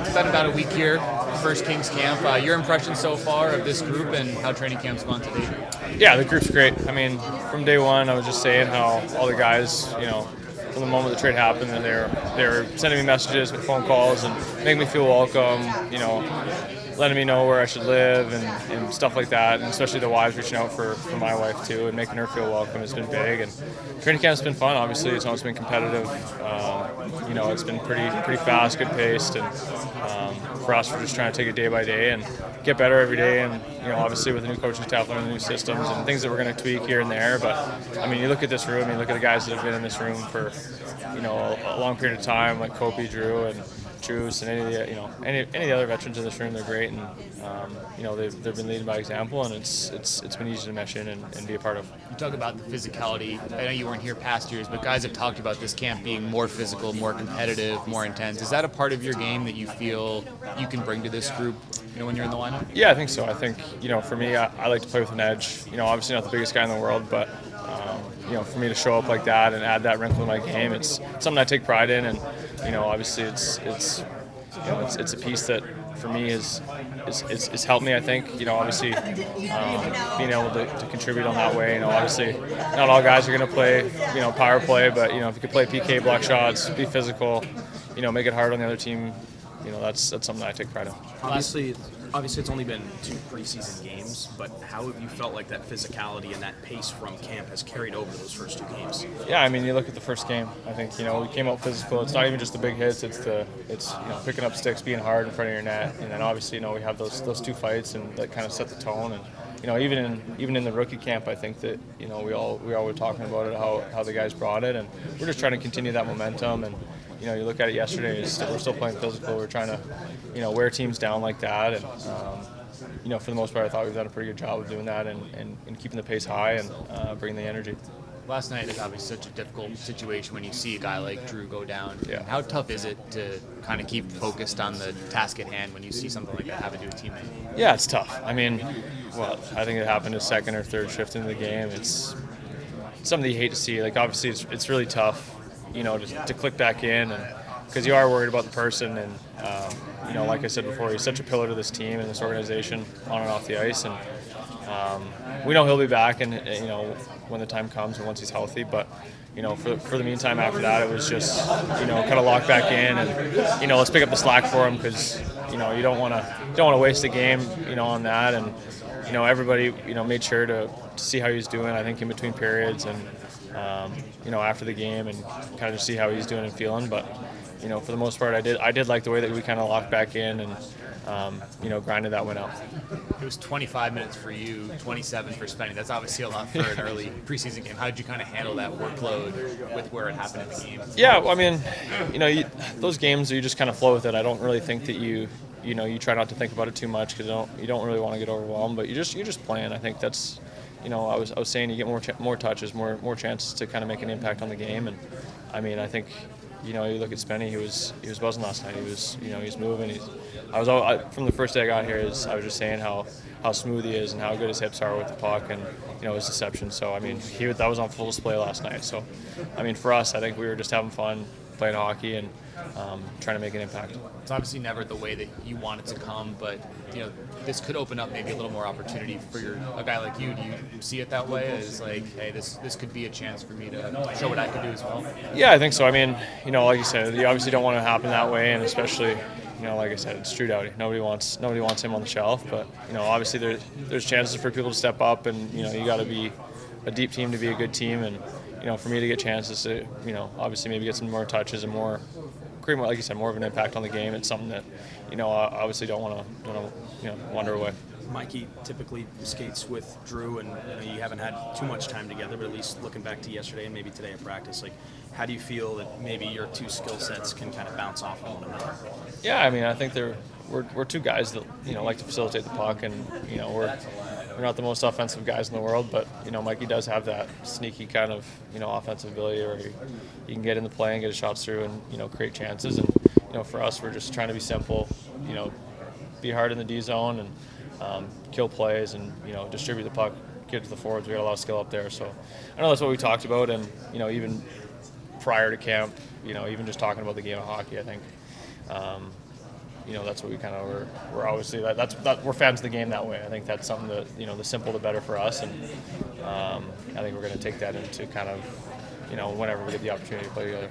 It's been about a week here, first Kings camp. Your impression so far of this group and how training camp's gone to date? Yeah, the group's great. I mean, from day one, I was just saying how all the guys, from the moment the trade happened, and they're sending me messages with phone calls and making me feel welcome. Letting me know where I should live and stuff like that, and especially the wives reaching out for my wife too and making her feel welcome has been big. And training camp's been fun. Obviously, it's always been competitive. It's been pretty fast, good paced, and for us, we're just trying to take it day by day and get better every day. And obviously with the new coaching staff, learning the new systems and things that we're going to tweak here and there. But I mean, you look at this room, you look at the guys that have been in this room for a long period of time, like Kobe, Drew, and Juice, and any of the other veterans in this room. They're great, and they've been leading by example, and it's been easy to mesh in and be a part of. You talk about the physicality. I know you weren't here past years, but guys have talked about this camp being more physical, more competitive, more intense. Is that a part of your game that you feel you can bring to this group? When you're in the lineup? Yeah, I think so. I think for me, I like to play with an edge. Obviously not the biggest guy in the world, but for me to show up like that and add that wrinkle in my game, it's something I take pride in. And obviously it's a piece that for me is helped me. I think obviously being able to contribute on that way. Obviously not all guys are going to play power play, but if you could play PK, block shots, be physical, make it hard on the other team. That's something I take pride in. Obviously, it's only been 2 preseason games, but how have you felt like that physicality and that pace from camp has carried over those first 2 games? Yeah, I mean, you look at the first game. I think we came out physical. It's not even just the big hits. It's picking up sticks, being hard in front of your net, and then obviously we have those 2 fights and that kind of set the tone. And even in the rookie camp, I think that we all were talking about it, how the guys brought it, and we're just trying to continue that momentum. And you look at it yesterday, we're still playing physical. We're trying to wear teams down like that, and for the most part, I thought we've done a pretty good job of doing that and keeping the pace high and bringing the energy. Last night is obviously such a difficult situation when you see a guy like Drew go down. Yeah. How tough is it to kind of keep focused on the task at hand when you see something like that happen to a teammate? Yeah, it's tough. I mean, I think it happened a second or third shift into the game. It's something you hate to see. Like, obviously, it's really tough, to click back in, and because you are worried about the person. And like I said before, he's such a pillar to this team and this organization on and off the ice. And we know he'll be back, and when the time comes and once he's healthy. But for the meantime after that, it was just kind of lock back in and let's pick up the slack for him, because you don't want to waste a game on that. And everybody made sure to see how he's doing, I think, in between periods and after the game, and kind of just see how he's doing and feeling. But for the most part, I did like the way that we kind of locked back in and grinded that one out. It was 25 minutes for you, 27 for Spenny. That's obviously a lot for an early preseason game. How did you kind of handle that workload with where it happened in the game? Yeah, well, I mean, those games, you just kind of flow with it. I don't really think that you try not to think about it too much, because you don't really want to get overwhelmed. But you're just playing. I think that's, I was saying, you get more touches, more chances to kind of make an impact on the game. And I mean, I think you look at Spenny. He was buzzing last night. He was moving. From the first day I got here, I was just saying how smooth he is and how good his hips are with the puck, and his deception. So I mean, that was on full display last night. So I mean, for us, I think we were just having fun playing hockey and trying to make an impact. It's obviously never the way that you want it to come, but this could open up maybe a little more opportunity for a guy like you. Do you see it that way? As like, hey, this could be a chance for me to show what I can do as well? Yeah, I think so. I mean, like you said, you obviously don't want it to happen that way, and especially, like I said, it's Drew Doughty. Nobody wants him on the shelf, but obviously there's chances for people to step up, and you got to be a deep team to be a good team, and for me to get chances to obviously maybe get some more touches and create more, like you said, more of an impact on the game. It's something that I obviously don't want to wander away. Mikey typically skates with Drew, and you haven't had too much time together, but at least looking back to yesterday and maybe today at practice, like, how do you feel that maybe your 2 skill sets can kind of bounce off one another? Yeah, I mean, I think we're 2 guys that like to facilitate the puck, and we're not the most offensive guys in the world, but Mikey does have that sneaky kind of offensive ability where he can get in the play and get his shots through and create chances. And for us, we're just trying to be simple, be hard in the D zone and kill plays and distribute the puck, get to the forwards. We got a lot of skill up there, so I know that's what we talked about. And even prior to camp, even just talking about the game of hockey, I think that's what we kind of we're obviously that we're fans of the game that way. I think that's something that the simple the better for us, and I think we're going to take that into kind of whenever we get the opportunity to play together.